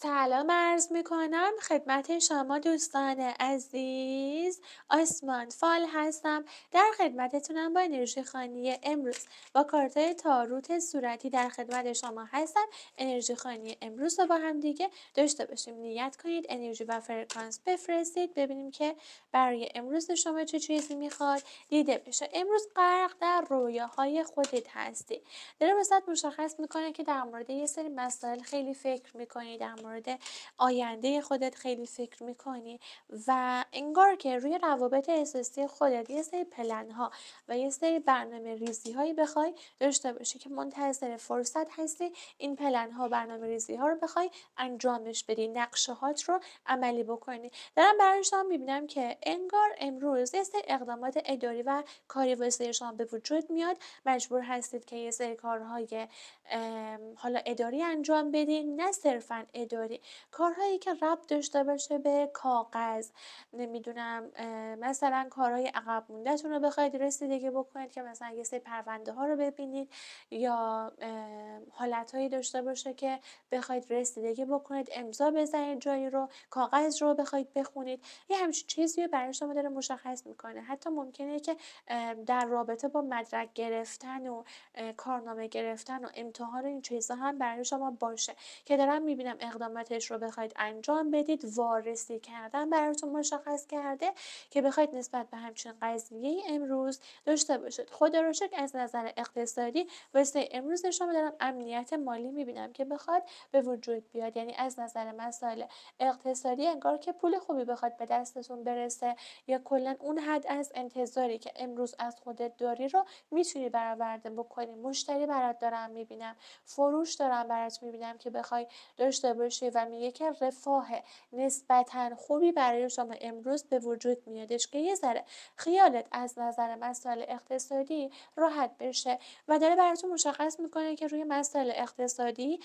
سلام عرض میکنم خدمت شما دوستان عزیز. آسمان فال هستم، در خدمتتونم با انرژی خانی امروز. با کارتای تاروت صورتی در خدمت شما هستم. انرژی خانی امروز رو با هم دیگه داشته باشیم. نیت کنید انرژی و فرکانس بفرستید ببینیم که برای امروز شما چه چیزی میخواد دیده بشه. امروز غرق در رویاهای خودت هستی. داره واسط مشخص میکنه که در مورد یه سری مسائل خیلی فکر میکنی، در مورد آینده خودت خیلی فکر میکنی و انگار که روی روابط احساسی خودت یه سری پلن ها و یه سری برنامه ریزی هایی بخوای داشته باشی که منتظر فرصت هستی این پلن ها برنامه ریزی ها رو بخوای انجامش بدی، نقشه هات رو عملی بکنی. دارم برای شما میبینم که انگار امروز یه سری اقدامات اداری و کاری واسه شما به وجود میاد. مجبور هستید که یه سری کارهای حالا اداری انجام بدین، نه صرفا اداری، کارهایی که ربط داشته باشه به کاغذ، نمیدونم مثلا کارهای عقب موندهتون رو بخواید رسیدگی بکنید که مثلا یه سری پرونده ها رو ببینید یا حالتهایی داشته باشه که بخواید رسیدگی بکنید، امضا بزنید جایی رو، کاغذ رو بخواید بخونید، یه همچین چیزی رو برای شما داره مشخص میکنه. حتی ممکنه که در رابطه با مدرک گرفتن و کارنامه گرفتن و امتحان این چیزا هم برای شما باشه که دارم میبینم اقداماتش رو بخواید انجام بدید. وارسی کردن براتون مشخص کرده که بخواید نسبت به همچین قضیه امروز داشته باشید. خدا رو شکر از نظر اقتصادی واسه امروز شما دارم امنیت مالی میبینم که بخواد به وجود بیاد، یعنی از نظر مسائل اقتصادی انگار که پول خوبی بخواد به دستتون برسه یا کلا اون حد از انتظاری که امروز از خودت داری رو میتونی برآورده بکنی. مشتری برات دارم میبینم، فروش دارم برات میبینم که بخوای داشته باشی و میگه که رفاه نسبتا خوبی برای شما امروز به وجود میادش که یه ذره خیالت از نظر مسائل اقتصادی راحت بشه و داره براتون مشخص میکنه که روی مسائل اقتصادی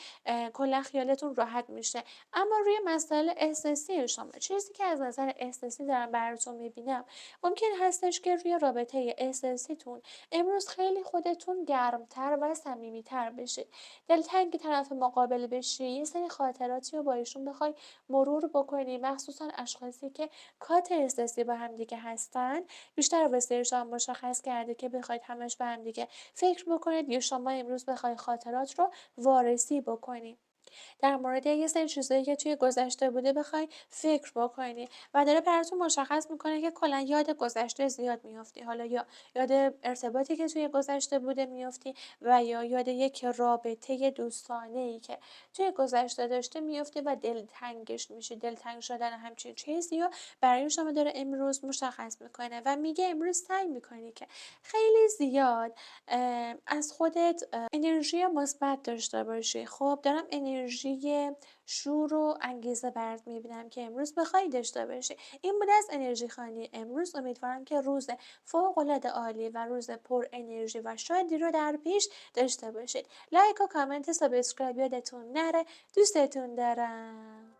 کلا خیالتون راحت میشه. اما روی مسائل احساسی شما، چیزی که از نظر احساسی دارم براتون میبینم، ممکن هستش که روی رابطه احساسیتون امروز خیلی خودتون گرمتر و صمیمیتر بشید، دلتنگ طرف مقابل بشی، یه سری خاطراتی رو با ایشون بخوای مرور بکنی، مخصوصا اشخاصی که کات احساسی با هم دیگه هستن. بیشتر واسه شما مشخص کرده که بخواید همش به هم دیگه فکر بکنید یا شما امروز بخوای خاطرات رو وارسی بکنی، در مورد یه سری چیزایی که توی گذشته بوده بخوای فکر بکنی و داره براتون مشخص میکنه که کلا یاد گذشته زیاد میافتی، حالا یا یاد ارتباطی که توی گذشته بوده میافتی و یا یاد یک رابطه دوستانه ای که توی گذشته داشته میافتی و دلتنگش میشی. دلتنگ شدن همچین چیزی رو برای شما داره امروز مشخص میکنه و میگه امروز سعی میکنی که خیلی زیاد از خودت انرژی مثبت داشته باشی. خب دارم انرژی شور و انگیزه برات میبینم که امروز بخوای داشته باشی. این بود از انرژی خانی امروز. امیدوارم که روز فوق العاده عالی و روز پر انرژی و شادی رو در پیش داشته باشید. لایک و کامنت سابسکرایب یادتون نره. دوستتون دارم.